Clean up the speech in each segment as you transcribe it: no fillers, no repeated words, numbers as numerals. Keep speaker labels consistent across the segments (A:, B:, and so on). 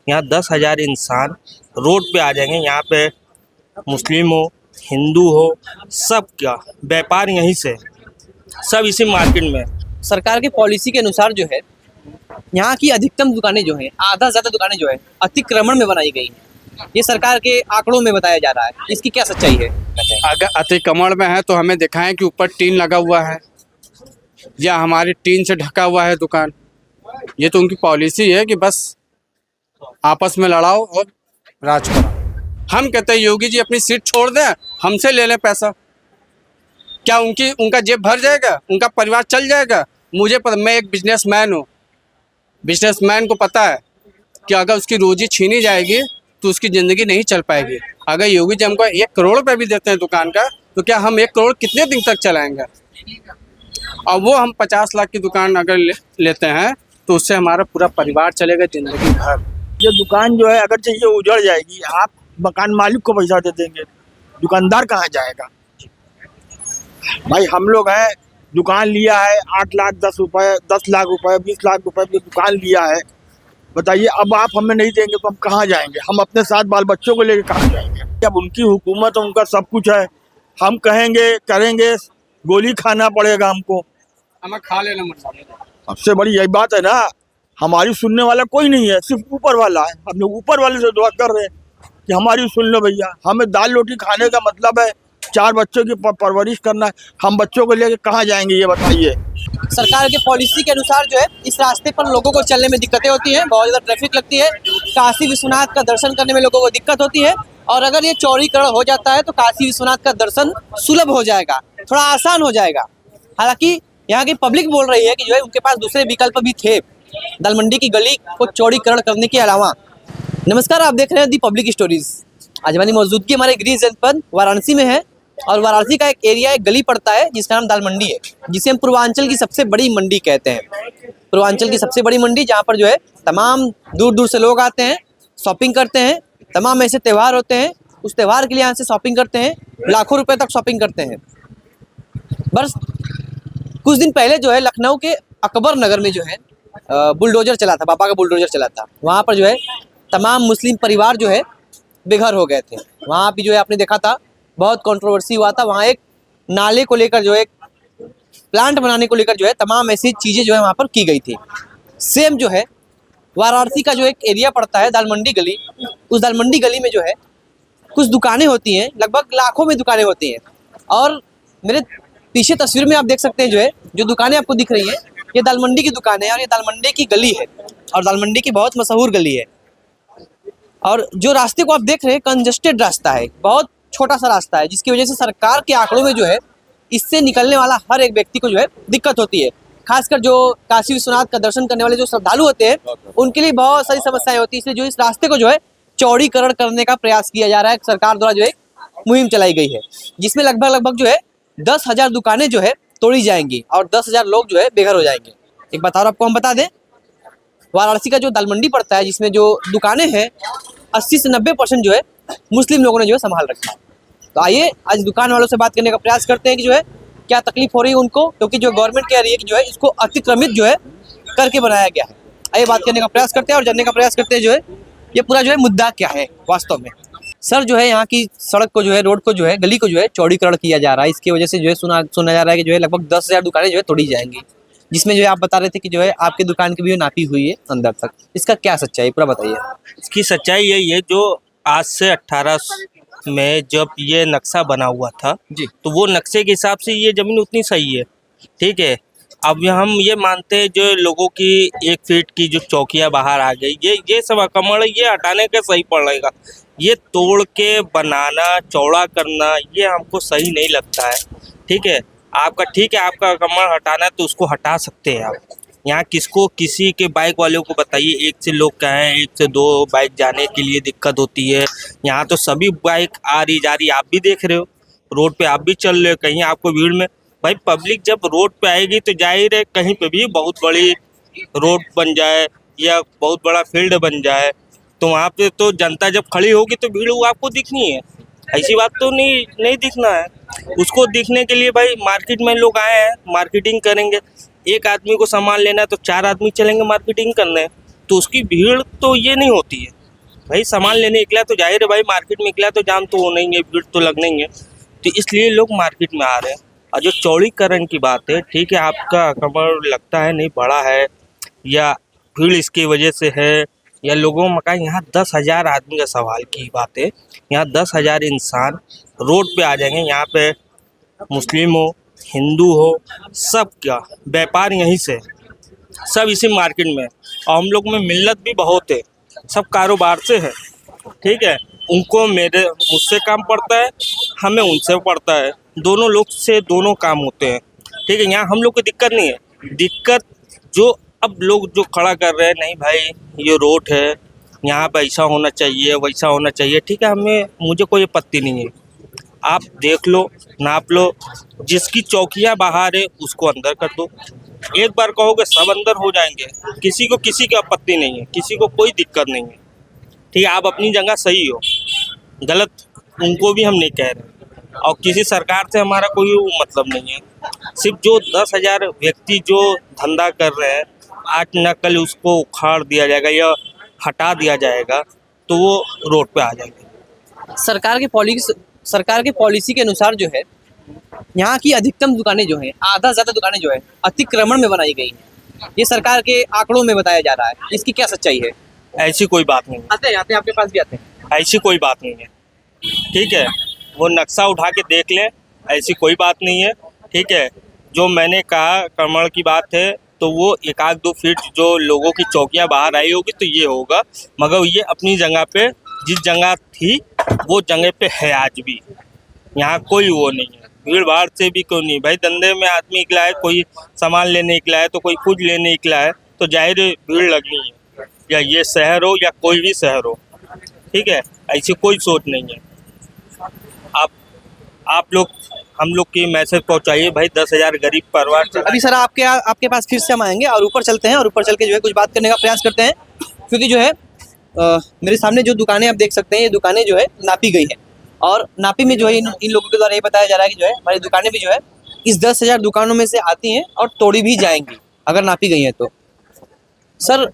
A: यहाँ 10,000 इंसान रोड पे आ जाएंगे। यहाँ पे मुस्लिम हो, हिंदू हो, सब का व्यापार यहीं से, सब इसी मार्केट में।
B: सरकार की पॉलिसी के अनुसार जो है यहाँ की अधिकतम दुकानें जो हैं, आधा से ज़्यादा दुकानें जो है अतिक्रमण में बनाई गई हैं। ये सरकार के आंकड़ों में बताया जा रहा है, इसकी क्या सच्चाई है?
C: अगर अतिक्रमण में है तो हमें दिखाएं कि ऊपर टीन लगा हुआ है या हमारी टीन से ढका हुआ है दुकान। ये तो उनकी पॉलिसी है कि बस आपस में लड़ाओ और राज करो। हम कहते हैं योगी जी अपनी सीट छोड़ दें, हमसे ले लें पैसा। क्या उनका जेब भर जाएगा? उनका परिवार चल जाएगा? मुझे पता, मैं एक बिजनेसमैन हूँ। बिजनेसमैन को पता है कि अगर उसकी रोजी छीनी जाएगी तो उसकी ज़िंदगी नहीं चल पाएगी। अगर योगी जी हमको 1 करोड़ रुपये भी देते हैं दुकान का, तो क्या हम 1 करोड़ कितने दिन तक चलाएंगे? और वो हम 50 लाख की दुकान अगर लेते हैं तो उससे हमारा पूरा परिवार चलेगा ज़िंदगी भर।
D: ये दुकान जो है अगर चाहिए उजड़ जाएगी, आप मकान मालिक को पैसा दे देंगे, दुकानदार कहाँ जाएगा? भाई हम लोग हैं, दुकान लिया है 8 लाख 10 रुपये, 10 लाख रुपए, 20 लाख रुपए की दुकान लिया है। बताइए अब आप हमें नहीं देंगे तो हम कहाँ जाएंगे? हम अपने साथ बाल बच्चों को लेकर कहाँ जाएंगे? अब उनकी हुकूमत है, उनका सब कुछ है। हम कहेंगे करेंगे, गोली खाना पड़ेगा हमको।
C: हमें खा लेना मतलब।
D: सबसे बड़ी यही बात है ना, हमारी सुनने वाला कोई नहीं है, सिर्फ ऊपर वाला है। हम लोग ऊपर वाले से दुआ कर रहे हैं कि हमारी सुन लो भैया। हमें दाल रोटी खाने का मतलब है 4 बच्चों की परवरिश करना है। हम बच्चों को लेकर कहाँ जाएंगे ये बताइए?
B: सरकार के पॉलिसी के अनुसार जो है इस रास्ते पर लोगों को चलने में दिक्कतें होती हैं, बहुत ज़्यादा ट्रैफिक लगती है। काशी विश्वनाथ का दर्शन करने में लोगों को दिक्कत होती है, और अगर ये चौड़ीकरण हो जाता है तो काशी विश्वनाथ का दर्शन सुलभ हो जाएगा, थोड़ा आसान हो जाएगा। हालांकि यहाँ की पब्लिक बोल रही है कि जो है उनके पास दूसरे विकल्प भी थे दाल मंडी की गली को चौड़ीकरण करने के अलावा। नमस्कार, आप देख रहे हैं दी पब्लिक स्टोरीज। आज हमारी मौजूदगी हमारे गृह जनपद वाराणसी में है, और वाराणसी का एक एरिया, एक गली पड़ता है जिसका नाम दाल मंडी है, जिसे हम पूर्वांचल की सबसे बड़ी मंडी कहते हैं। पूर्वांचल की सबसे बड़ी मंडी, जहाँ पर जो है तमाम दूर दूर से लोग आते हैं, शॉपिंग करते हैं। तमाम ऐसे त्यौहार होते हैं, उस त्यौहार के लिए यहाँ से शॉपिंग करते हैं, लाखों रुपए तक शॉपिंग करते हैं। बस कुछ दिन पहले जो है लखनऊ के अकबर नगर में जो है बुलडोजर चला था, बाबा का बुलडोजर चला था। वहाँ पर जो है तमाम मुस्लिम परिवार जो है बेघर हो गए थे। वहाँ भी जो है आपने देखा था, बहुत कंट्रोवर्सी हुआ था। वहाँ एक नाले को लेकर जो है, प्लांट बनाने को लेकर जो है तमाम ऐसी चीज़ें जो है वहाँ पर की गई थी। सेम जो है वाराणसी का जो एक एरिया पड़ता है दाल मंडी गली, उस दाल मंडी गली में जो है कुछ दुकानें होती हैं, लगभग लाखों में दुकानें होती हैं। और मेरे पीछे तस्वीर में आप देख सकते हैं जो दुकानें आपको दिख रही हैं, ये दाल मंडी की दुकान है और ये दाल मंडी की गली है, और दाल मंडी की बहुत मशहूर गली है। और जो रास्ते को आप देख रहे हैं कंजस्टेड रास्ता है, बहुत छोटा सा रास्ता है, जिसकी वजह से सरकार के आंकड़ों में जो है इससे निकलने वाला हर एक व्यक्ति को जो है दिक्कत होती है। खासकर जो काशी विश्वनाथ का दर्शन करने वाले जो श्रद्धालु होते हैं उनके लिए बहुत सारी समस्याएं होती है। इसलिए जो इस रास्ते को जो है चौड़ीकरण करने का प्रयास किया जा रहा है, सरकार द्वारा जो है मुहिम चलाई गई है, जिसमें लगभग जो है 10,000 दुकानें जो है तोड़ी जाएंगी और 10,000 लोग जो है बेघर हो जाएंगे। एक बात और आपको हम बता दें, वाराणसी का जो दाल मंडी पड़ता है, जिसमें जो दुकानें हैं 80 से 90% जो है मुस्लिम लोगों ने जो है संभाल रखा है। तो आइए आज दुकान वालों से बात करने का प्रयास करते हैं कि जो है क्या तकलीफ हो रही है उनको, क्योंकि जो गवर्नमेंट कह रही है कि जो है इसको अतिक्रमित जो है करके बनाया गया है। आइए बात करने का प्रयास करते हैं और जानने का प्रयास करते हैं जो है ये पूरा जो है मुद्दा क्या है वास्तव में। सर, जो है यहाँ की सड़क को जो है, रोड को जो है, गली को जो है चौड़ीकरण किया जा रहा है। इसकी वजह से जो है सुना जा रहा है कि जो है लगभग 10,000 दुकानें जो है तोड़ी जाएंगी, जिसमें जो है आप बता रहे थे कि जो है आपकी दुकान की भी नापी हुई है अंदर तक। इसका क्या सच्चाई है, पूरा बताइए।
A: इसकी सच्चाई यही है, जो आज से 18 में जब ये नक्शा बना हुआ था
B: जी,
A: तो वो नक्शे के हिसाब से ये ज़मीन उतनी सही है, ठीक है। अब हम ये मानते हैं जो लोगों की 1 फीट की जो चौकियाँ बाहर आ गई, ये सब अकमड़ ये हटाने का सही पड़ेगा। ये तोड़ के बनाना, चौड़ा करना, ये हमको सही नहीं लगता है, ठीक है। आपका अकमड़ हटाना है तो उसको हटा सकते हैं आप। यहाँ किसी के बाइक वालों को बताइए, 1 से लोग क्या हैं, 1 से 2 बाइक जाने के लिए दिक्कत होती है। यहाँ तो सभी बाइक आ रही जा रही, आप भी देख रहे हो, रोड पे आप भी चल रहे हो, कहीं आपको भीड़ में। भाई पब्लिक जब रोड पे आएगी तो जाहिर है कहीं पे भी बहुत बड़ी रोड बन जाए या बहुत बड़ा फील्ड बन जाए तो वहाँ पे तो जनता जब खड़ी होगी तो भीड़ वो आपको दिखनी है। ऐसी बात तो नहीं दिखना है। उसको दिखने के लिए भाई मार्केट में लोग आए हैं, मार्केटिंग करेंगे। एक आदमी को सामान लेना है तो 4 आदमी चलेंगे मार्केटिंग करने, तो उसकी भीड़ तो ये नहीं होती है। भाई सामान लेने निकला तो जाहिर है भाई, मार्केट में निकला तो जाम तो होना ही है, भीड़ तो लगना ही है, तो इसलिए लोग मार्केट में आ रहे हैं। और जो चौड़ीकरण की बात है, ठीक है, आपका कमर लगता है नहीं बड़ा है या भीड़ इसकी वजह से है या लोगों में मकान, यहाँ 10,000 आदमी का सवाल की बात है। यहाँ 10,000 इंसान रोड पे आ जाएंगे। यहाँ पे मुस्लिम हो, हिंदू हो, सब का व्यापार यहीं से है, सब इसी मार्केट में है। और हम लोग में मिल्लत भी बहुत है, सब कारोबार से है, ठीक है। उनको मुझसे काम पड़ता है, हमें उनसे पड़ता है, दोनों लोग से दोनों काम होते हैं, ठीक है। यहाँ हम लोग को दिक्कत नहीं है। दिक्कत जो अब लोग जो खड़ा कर रहे हैं, नहीं भाई ये रोड है, यहाँ पे ऐसा होना चाहिए वैसा होना चाहिए, ठीक है, मुझे कोई आपत्ति नहीं है। आप देख लो, नाप लो, जिसकी चौकियाँ बाहर है उसको अंदर कर दो। एक बार कहोगे सब अंदर हो जाएंगे, किसी को किसी की आपत्ति नहीं है, किसी को कोई दिक्कत नहीं है, ठीक है। आप अपनी जगह सही हो, गलत उनको भी हम नहीं कह रहे, और किसी सरकार से हमारा कोई मतलब नहीं है। सिर्फ जो 10,000 व्यक्ति जो धंधा कर रहे हैं, आज न कल उसको उखाड़ दिया जाएगा या हटा दिया जाएगा तो वो रोड पे आ जाएंगे।
B: सरकार के पॉलिसी के अनुसार जो है, यहाँ की अधिकतम दुकानें जो हैं, आधा ज़्यादा दुकानें जो है अतिक्रमण में बनाई गई हैं। ये सरकार के आंकड़ों में बताया जा रहा है, इसकी क्या सच्चाई है?
A: ऐसी कोई बात नहीं है,
B: आते हैं आपके पास भी आते हैं।
A: ऐसी कोई बात नहीं है, ठीक है। वो नक्शा उठा के देख लें, ऐसी कोई बात नहीं है, ठीक है। जो मैंने कहा कमर की बात है, तो वो 1-2 फीट जो लोगों की चौकियाँ बाहर आई होगी तो ये होगा, मगर ये अपनी जगह पे जिस जगह थी वो जगह पे है आज भी। यहाँ कोई वो नहीं है, भीड़ भाड़ से भी कोई नहीं। भाई धंधे में आदमी निकला है, कोई सामान लेने निकला है तो कोई कुछ लेने निकला है, तो जाहिर भीड़ लगनी है, या ये शहर हो या कोई भी शहर हो, ठीक है। ऐसी कोई सोच नहीं है। आप लोग हम लोग की मैसेज पहुंचाइए भाई, 10,000 गरीब परिवार से।
B: अभी सर आपके पास फिर से हम आएंगे और ऊपर चलते हैं, और ऊपर चल के जो है कुछ बात करने का प्रयास करते हैं, क्योंकि जो है मेरे सामने जो दुकानें आप देख सकते हैं, ये दुकानें जो है नापी गई हैं, और नापी में जो है इन लोगों के द्वारा ये बताया जा रहा है कि जो है हमारी दुकानें भी जो है इस 10,000 दुकानों में से आती हैं और तोड़ी भी जाएंगी अगर नापी गई हैं तो। सर,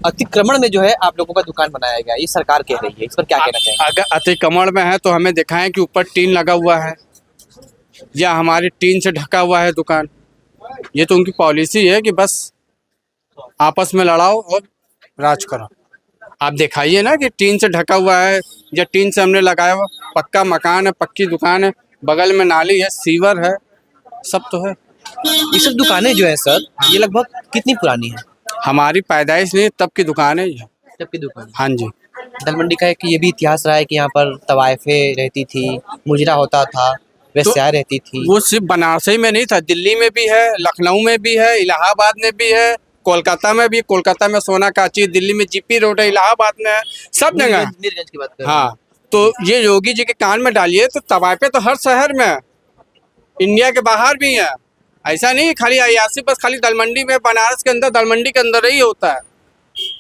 B: अतिक्रमण में जो है आप लोगों का दुकान बनाया गया, ये सरकार कह रही है, इस पर क्या कहना चाहेंगे?
C: अगर अतिक्रमण में है तो हमें दिखाएं कि ऊपर टीन लगा हुआ है या हमारी टीन से ढका हुआ है दुकान। ये तो उनकी पॉलिसी है कि बस आपस में लड़ाओ और राज करो। आप दिखाइए ना कि टीन से ढका हुआ है या टीन से हमने लगाया हुआ, पक्का मकान है, पक्की दुकान है, बगल में नाली है, सीवर है, सब तो है।
B: ये सब दुकानें जो है सर, ये लगभग कितनी पुरानी है?
C: हमारी पैदाइश नहीं तब की दुकान है ये।
B: तब की दुकान?
C: हाँ जी।
B: दल मंडी का एक ये भी इतिहास रहा है कि यहाँ पर तवायफें रहती थी, मुजरा होता था, वेश्याएं रहती थी।
C: वो सिर्फ बनारस ही में नहीं था, दिल्ली में भी है, लखनऊ में भी है, इलाहाबाद में भी है, कोलकाता में भी। कोलकाता में सोना काची, दिल्ली में जीपी रोड है, इलाहाबाद में है, सब जगह है।
B: मीरगंज की बात कर रहे हैं।
C: हाँ, तो ये योगी जी के कान में डालिए तो तवायफे तो हर शहर में है, इंडिया के बाहर भी है। ऐसा नहीं खाली अयासी बस खाली दलमंडी में, बनारस के अंदर दलमंडी के अंदर ही होता है,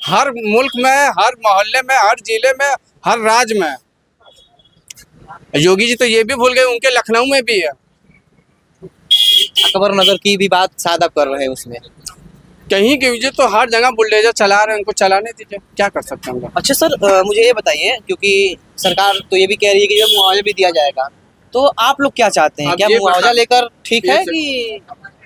C: हर मुल्क में, हर मोहल्ले में, हर जिले में, हर राज्य में। योगी जी तो ये भी भूल गए, उनके लखनऊ में भी है।
B: अकबर नगर की भी बात शायद आप कर रहे हैं उसमें।
C: कहीं की वजह तो हर जगह बुलडोजर चला रहे हैं, उनको चलाने दीजिए, क्या कर सकते हैं हम लोग।
B: अच्छा सर, मुझे ये बताइए, क्योंकि सरकार तो ये भी कह रही है कि जो मुआवजा भी दिया जाएगा, तो आप लोग क्या चाहते हैं?
C: अब
B: क्या
C: ये
B: मुआवजा लेकर ठीक है कि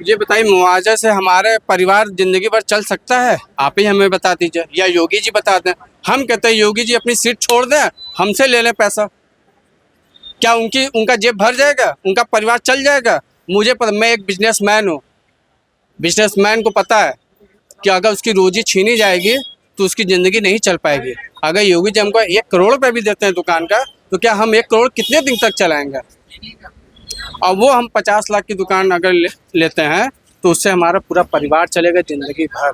C: ये बताइए, मुआवजा से हमारे परिवार जिंदगी भर चल सकता है? आप ही हमें बता दीजिए, या योगी जी बता दें। हम कहते हैं योगी जी अपनी सीट छोड़ दें, हमसे ले लें पैसा, क्या उनका जेब भर जाएगा? उनका परिवार चल जाएगा? मुझे पता, मैं एक बिजनेसमैन हूँ, बिजनेसमैन को पता है कि अगर उसकी रोजी छीनी जाएगी तो उसकी ज़िंदगी नहीं चल पाएगी। अगर योगी जी हमको 1 करोड़ रुपये भी देते हैं दुकान का, तो क्या हम 1 करोड़ कितने दिन तक चलाएंगे? और वो हम 50 लाख की दुकान अगर लेते हैं तो उससे हमारा पूरा परिवार चलेगा ज़िंदगी भर।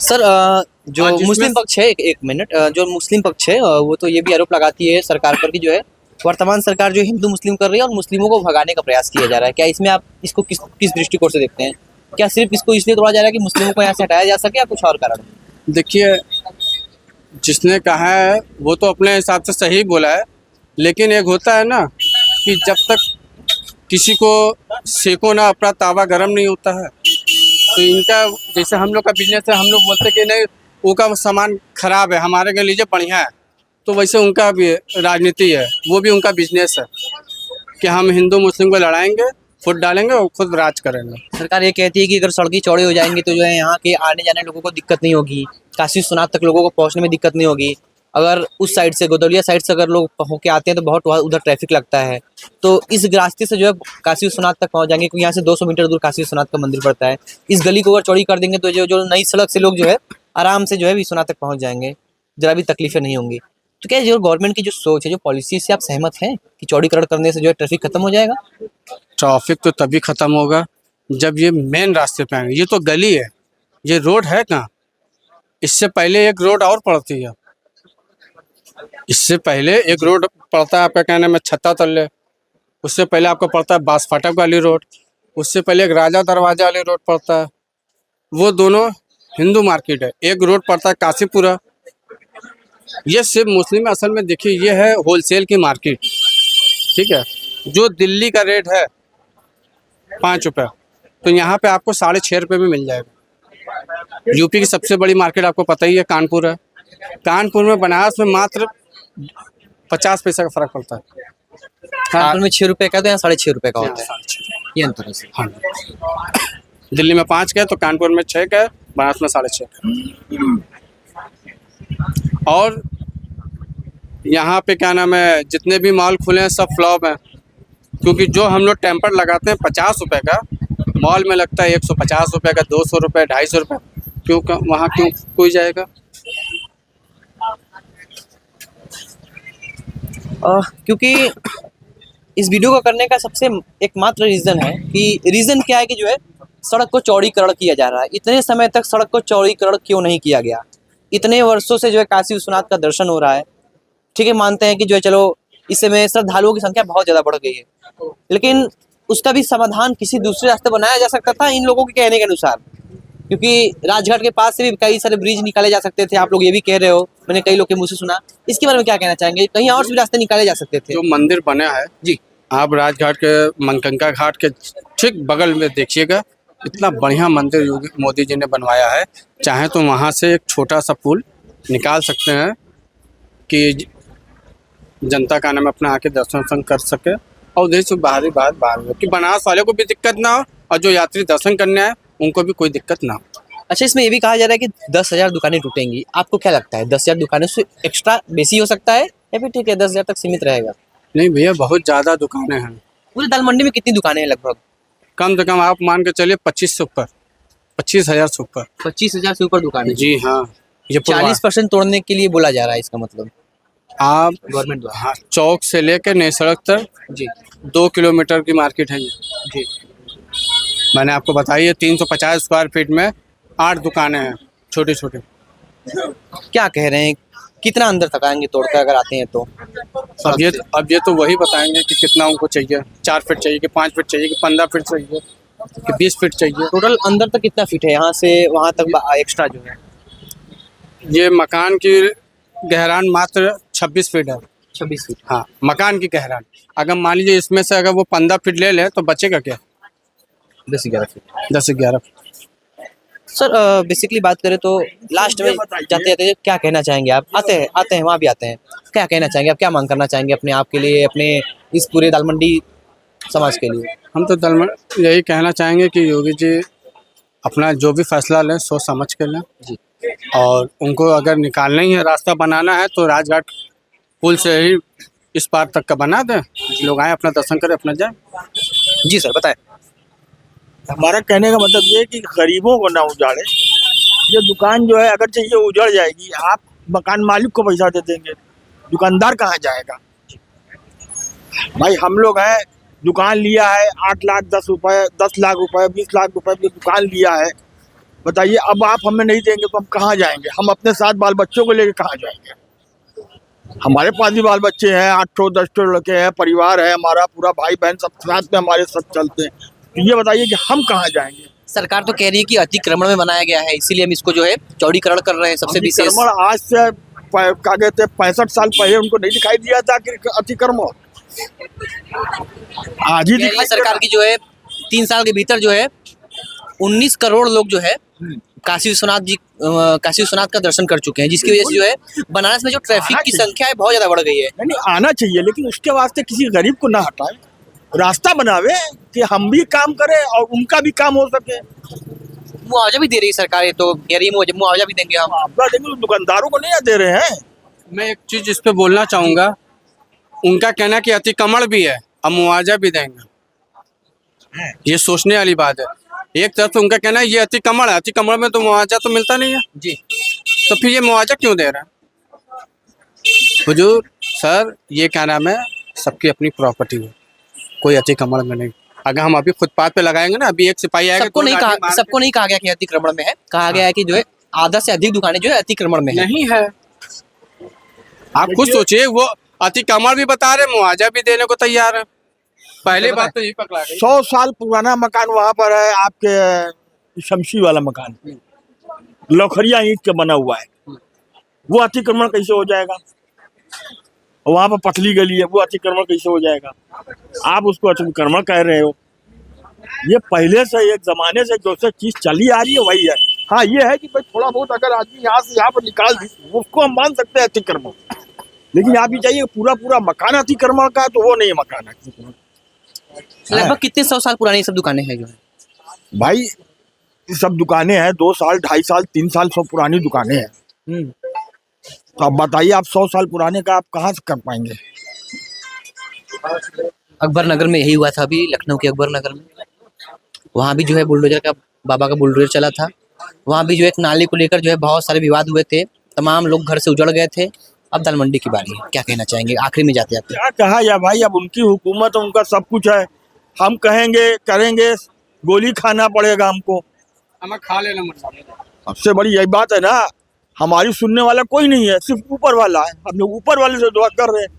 B: सर, जो मुस्लिम पक्ष है, एक मिनट, जो मुस्लिम पक्ष है वो तो ये भी आरोप लगाती है सरकार पर कि जो है वर्तमान सरकार जो हिंदू मुस्लिम कर रही है और मुस्लिमों को भगाने का प्रयास किया जा रहा है। क्या इसमें आप इसको किस दृष्टिकोण से देखते हैं? क्या सिर्फ इसको इसलिए तोड़ा जा रहा है कि मुस्लिमों को यहाँ से हटाया जा सके, या कुछ और कारण?
C: देखिए, जिसने कहा है वो तो अपने हिसाब से सही बोला है, लेकिन एक होता है ना कि जब तक किसी को सेको ना अपना तावा गर्म नहीं होता है। तो इनका जैसे हम लोग का बिजनेस है, हम लोग बोलते कि नहीं उनका सामान खराब है, हमारे के लीजिए बढ़िया है। तो वैसे उनका भी राजनीति है, वो भी उनका बिजनेस है कि हम हिंदू मुस्लिम को लड़ाएंगे, फुट डालेंगे और खुद राज करेंगे।
B: सरकार ये कहती है कि अगर सड़कें चौड़ी हो जाएंगी तो जो है यहाँ के आने जाने लोगों को दिक्कत नहीं होगी, काशी विश्वनाथ तक लोगों को पहुँचने में दिक्कत नहीं होगी। अगर उस साइड से गोदौलिया साइड से अगर लोग होके आते हैं तो बहुत उधर ट्रैफिक लगता है, तो इस रास्ते से जो है काशी विश्वनाथ तक पहुँच जाएंगे, क्योंकि यहाँ से 200 मीटर दूर काशी विश्वनाथ का मंदिर पड़ता है। इस गली को अगर चौड़ी कर देंगे तो जो नई सड़क से लोग जो है आराम से जो है विश्वनाथ तक पहुँच जाएंगे, जरा भी तकलीफें नहीं होंगी। तो क्या जो गवर्नमेंट की जो सोच है, जो पॉलिसी से आप सहमत हैं कि चौड़ीकरण करने से जो है ट्रैफिक खत्म हो जाएगा?
C: ट्रैफिक तो तभी खत्म होगा जब ये मेन रास्ते पे आएंगे। ये तो गली है, ये रोड है कहाँ? इससे पहले एक रोड और पड़ती है, इससे पहले एक रोड पड़ता है आपका कहने में छत्ता तल्ले, उससे पहले आपको पड़ता है बास फाटक वाली रोड, उससे पहले एक राजा दरवाजा वाली रोड पड़ता है। वो दोनों हिंदू मार्केट है। एक रोड पड़ता है काशीपुरा, ये सिर्फ मुस्लिम है। असल में देखिए ये है होलसेल की मार्केट, ठीक है। जो दिल्ली का रेट है 5 रुपये, तो यहाँ पे आपको 6.5 रुपये में मिल जाएगा। यूपी की सबसे बड़ी मार्केट आपको पता ही है कानपुर है। कानपुर में बनारस में मात्र 50 पैसे का फर्क पड़ता है।
B: कानपुर में 6 रुपये का तो यहाँ 6.5 रुपये का होता है, ये अंतर है।
C: हाँ, दिल्ली में 5 का है तो कानपुर में 6 का है, बनारस में 6.5। और यहाँ पे क्या नाम है, जितने भी मॉल खुले हैं सब फ्लॉप हैं, क्योंकि जो हम लोग टेम्पर लगाते हैं 50 रुपये का, मॉल में लगता है 150 रुपये का, 200 रुपये, 250 रुपये। क्यों वहाँ क्यों कोई जाएगा?
B: क्योंकि इस वीडियो को करने का सबसे एकमात्र रीज़न है कि रीज़न क्या है कि जो है सड़क को चौड़ीकरण किया जा रहा है। इतने समय तक सड़क को चौड़ीकरण क्यों नहीं किया गया? इतने वर्षों से जो है काशी विश्वनाथ का दर्शन हो रहा है, ठीक है, मानते हैं कि जो है चलो इस समय श्रद्धालुओं की संख्या बहुत ज़्यादा बढ़ गई है, लेकिन उसका भी समाधान किसी दूसरे रास्ते बनाया जा सकता था इन लोगों के कहने के अनुसार, क्योंकि राजघाट के पास से भी कई सारे ब्रिज निकाले जा सकते थे। आप लोग ये भी कह रहे हो, मैंने कई लोग के मुंह से सुना। इसके बारे में क्या कहना चाहेंगे? कहीं और से भी रास्ते निकाले जा सकते थे।
C: जो मंदिर बना है
B: जी,
C: आप राजघाट के मनकंका घाट के ठीक बगल में देखिएगा, इतना बढ़िया मंदिर योगी मोदी जी ने बनवाया है। चाहे तो वहाँ से एक छोटा सा पुल निकाल सकते हैं कि जनता का नाम अपना आके दर्शन कर सके, और उधर से बाहर कि बनारस वाले को भी दिक्कत ना हो और जो यात्री दर्शन करने आए उनको भी कोई दिक्कत ना हो।
B: अच्छा, इसमें ये भी कहा जा रहा है कि 10,000 दुकानें टूटेंगी। आपको क्या लगता है, 10,000 दुकानें से एक्स्ट्रा बेसी हो सकता है या फिर ठीक है 10,000 तक सीमित रहेगा?
C: नहीं भैया, बहुत ज़्यादा दुकानें हैं।
B: पूरी दाल मंडी में कितनी दुकानें हैं लगभग?
C: कम से कम आप मान के चलिए 25 से ऊपर, 25,000 से ऊपर।
B: 25,000 से ऊपर दुकानें?
C: जी हाँ, ये
B: 40% तोड़ने के लिए बोला जा रहा है। इसका मतलब
C: आप
B: गवर्नमेंट द्वारा?
C: हाँ, चौक से लेकर नई सड़क तक
B: जी
C: 2 किलोमीटर की मार्केट है ये।
B: जी,
C: मैंने आपको बताई 350 स्क्वायर फीट में 8 दुकानें हैं छोटी छोटी।
B: क्या कह रहे हैं, कितना अंदर तक आएंगे तोड़कर अगर आते हैं तो?
C: अब ये तो वही बताएंगे कि कितना उनको चाहिए, 4 फीट चाहिए कि 5 फीट चाहिए कि 15 फीट चाहिए कि 20 फीट चाहिए।
B: टोटल अंदर तक कितना फीट है यहाँ से वहाँ तक एक्स्ट्रा जो है?
C: ये मकान की गहरान मात्र 26 फीट है।
B: 26 फीट?
C: हाँ, मकान की गहरान। अगर मान लीजिए इसमें से अगर वो 15 फीट ले ले तो बचेगा क्या?
B: 10-11 फीट।
C: 10-11 फीट।
B: सर बेसिकली बात करें तो लास्ट में जाते जाते क्या कहना चाहेंगे आप? आते हैं वहाँ भी आते हैं, क्या कहना चाहेंगे आप? क्या मांग करना चाहेंगे अपने आप के लिए, अपने इस पूरे दाल मंडी समाज के लिए?
C: हम तो यही कहना चाहेंगे कि योगी जी अपना जो भी फैसला लें सोच समझ के लें
B: जी,
C: और उनको अगर निकालना ही है, रास्ता बनाना है तो राजघाट पुल से ही इस पार तक का बना दें, लोग आए अपना दर्शन करें अपना जाए।
B: जी सर बताएं।
D: हमारा कहने का मतलब ये है कि गरीबों को ना उजाड़े। ये दुकान जो है अगर चाहिए उजड़ जाएगी, आप मकान मालिक को पैसा दे देंगे, दुकानदार कहाँ जाएगा? भाई हम लोग हैं, दुकान लिया है 8 लाख 10 रुपये, 10 लाख रुपए, 20 लाख रुपए की दुकान लिया है। बताइए अब आप हमें नहीं देंगे तो हम कहाँ जाएंगे? हम अपने साथ बाल बच्चों को लेकर कहाँ जाएंगे? हमारे पास भी बाल बच्चे हैं, 8-10 लड़के हैं, परिवार है हमारा, पूरा भाई बहन सब साथ में हमारे साथ चलते हैं। तो ये बताइए कि हम कहाँ जाएंगे?
B: सरकार तो कह रही है कि अतिक्रमण में बनाया गया है, इसीलिए हम इसको जो है चौड़ीकरण कर रहे हैं। सबसे विशेष
D: अतिक्रमण आज से क्या कहते हैं 65 साल पहले उनको नहीं दिखाई दिया था कि अतिक्रमण आज ही दिखाई
B: सरकार की जो है 3 साल के भीतर जो है 19 करोड़ लोग जो है काशी विश्वनाथ जी काशी विश्वनाथ का दर्शन कर चुके हैं, जिसकी वजह से जो है बनारस में जो ट्रैफिक की संख्या है बहुत ज्यादा बढ़ गई है।
D: नहीं आना चाहिए, लेकिन उसके वास्ते किसी गरीब को ना हटाए, रास्ता बनावे कि हम भी काम करें और उनका भी काम हो सके।
B: मुआवजा भी दे रही है सरकार, ये तो कह रही है मुआवजा भी देंगे हम।
D: आपका देंगे, दुकानदारों को नहीं दे रहे हैं।
C: मैं एक चीज इस पे बोलना चाहूंगा, उनका कहना कि अतिक्रमण भी है अब मुआवजा भी देंगे, ये सोचने वाली बात है। एक तरफ से उनका कहना है ये अतिक्रमण है, अतिक्रमण में तो मुआवजा तो मिलता नहीं है
B: जी,
C: तो फिर ये मुआवजा क्यों दे रहा है? हुजूर सर, ये क्या नाम है, सबकी अपनी प्रॉपर्टी है, कोई अतिक्रमण में नहीं। अगर हम अभी फुटपाथ पे लगाएंगे ना, अभी एक सिपाही आएगा,
B: सबको नहीं कहा गया कि अतिक्रमण में है, कहा गया है कि जो है आधा से अधिक दुकानें जो है अतिक्रमण में है।
C: नहीं है। आप खुद सोचिए, वो अतिक्रमण भी बता रहे, मुआवजा भी देने को तैयार है। पहले बात तो यही पकड़ा गई।
D: 100 साल पुराना मकान वहां पर है, आपके शमशी वाला मकान, लौखरिया ईंट के बना हुआ है, वो अतिक्रमण कैसे हो जाएगा? वहां पर पतली गली है, वो अतिक्रमण कैसे हो जाएगा? आप उसको अतिक्रमण कह रहे हो। ये पहले से एक जमाने से जो से चीज चली आ रही है वही है। हाँ, ये है कि भाई थोड़ा बहुत अगर आदमी यहाँ से यहाँ पर निकाल दी, उसको हम मान सकते हैं अतिक्रमण, लेकिन आप ये चाहिए पूरा पूरा मकान अतिक्रमण का है, तो वो नहीं है मकान अतिक्रमण।
B: लगभग कितने 100 साल पुरानी सब दुकानें हैं जो है?
D: भाई ये सब दुकानें हैं 2 साल 2.5 साल 3 साल सब पुरानी दुकानें हैं। तो अब बताइए, आप 100 साल पुराने का आप कहाँ से कर पाएंगे?
B: अकबर नगर में यही हुआ था, अभी लखनऊ के अकबर नगर में, वहाँ भी जो है बुलडोजर का, बाबा का बुलडोजर चला था। वहाँ भी जो एक नाले को लेकर जो है बहुत सारे विवाद हुए थे, तमाम लोग घर से उजड़ गए थे। अब दाल मंडी की बारी है, क्या कहना चाहेंगे आखिरी में जाते जाते?
D: क्या कहा या भाई, अब उनकी हुकूमत है, उनका सब कुछ है। हम कहेंगे करेंगे, गोली खाना पड़ेगा हमको।
C: हमें खा लेना मतलब।
D: सबसे बड़ी यही बात है ना, हमारी सुनने वाला कोई नहीं है, सिर्फ ऊपर वाला है। हम लोग ऊपर वाले से दुआ कर रहे हैं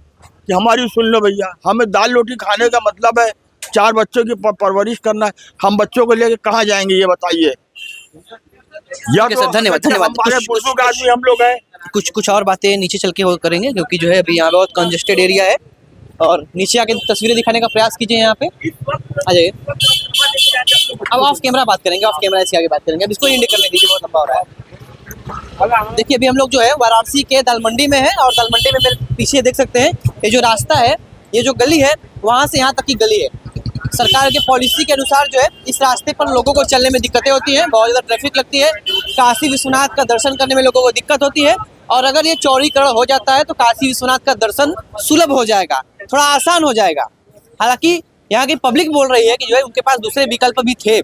D: कि हमारी सुन लो भैया। हमें दाल रोटी खाने का मतलब है 4 बच्चों की परवरिश करना है। हम बच्चों को लेके कहाँ जाएंगे ये बताइए? या तो
B: धन्यवाद।
D: हमारे बुजुर्ग आदमी हम लोग हैं।
B: कुछ और बातें नीचे चल के वो करेंगे, क्योंकि जो है अभी यहाँ बहुत कंजेस्टेड एरिया है। और नीचे आके तस्वीरें दिखाने का प्रयास कीजिए यहाँ पे, आ जाइए। अब ऑफ कैमरा बात करेंगे, ऑफ कैमरा इसके आगे बात करेंगे। अब इसको इंडिकेट करने दीजिए, बहुत लंबा हो रहा है। देखिए अभी हम लोग जो है वाराणसी के दाल मंडी में है, और दाल मंडी में मेरे पीछे देख सकते हैं ये जो रास्ता है, ये जो गली है, वहाँ से यहाँ तक की गली है। सरकार के पॉलिसी के अनुसार जो है इस रास्ते पर लोगों को चलने में दिक्कतें होती हैं, बहुत ज़्यादा ट्रैफिक लगती है। काशी विश्वनाथ का दर्शन करने में लोगों को दिक्कत होती है, और अगर ये चौड़ीकरण हो जाता है तो काशी विश्वनाथ का दर्शन सुलभ हो जाएगा, थोड़ा आसान हो जाएगा। हालांकि यहाँ की पब्लिक बोल रही है कि जो है उनके पास दूसरे विकल्प भी थे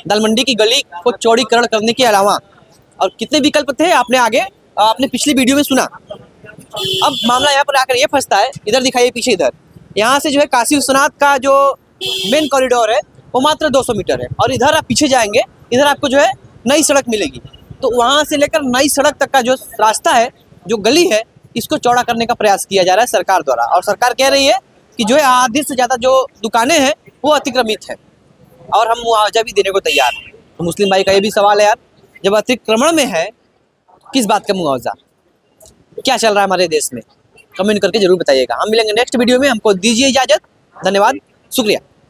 B: दाल मंडी की गली को चौड़ीकरण करने के अलावा। और कितने विकल्प थे आपने पिछली वीडियो में सुना। अब मामला यहाँ पर आकर ये फंसता है, इधर दिखाइए पीछे, इधर यहाँ से जो है काशी विश्वनाथ का जो मेन कॉरिडोर है वो मात्र 200 मीटर है, और इधर आप पीछे जाएंगे, इधर आपको जो है नई सड़क मिलेगी। तो वहाँ से लेकर नई सड़क तक का जो रास्ता है, जो गली है, इसको चौड़ा करने का प्रयास किया जा रहा है सरकार द्वारा। और सरकार कह रही है कि जो है आधे से ज़्यादा जो दुकानें हैं वो अतिक्रमित है, और हम मुआवजा भी देने को तैयार हैं। तो मुस्लिम भाई का ये भी सवाल है यार, जब अतिक्रमण में है किस बात का मुआवजा? क्या चल रहा है हमारे देश में? कमेंट करके जरूर बताइएगा। हम मिलेंगे नेक्स्ट वीडियो में, हमको दीजिए इजाज़त। धन्यवाद, शुक्रिया।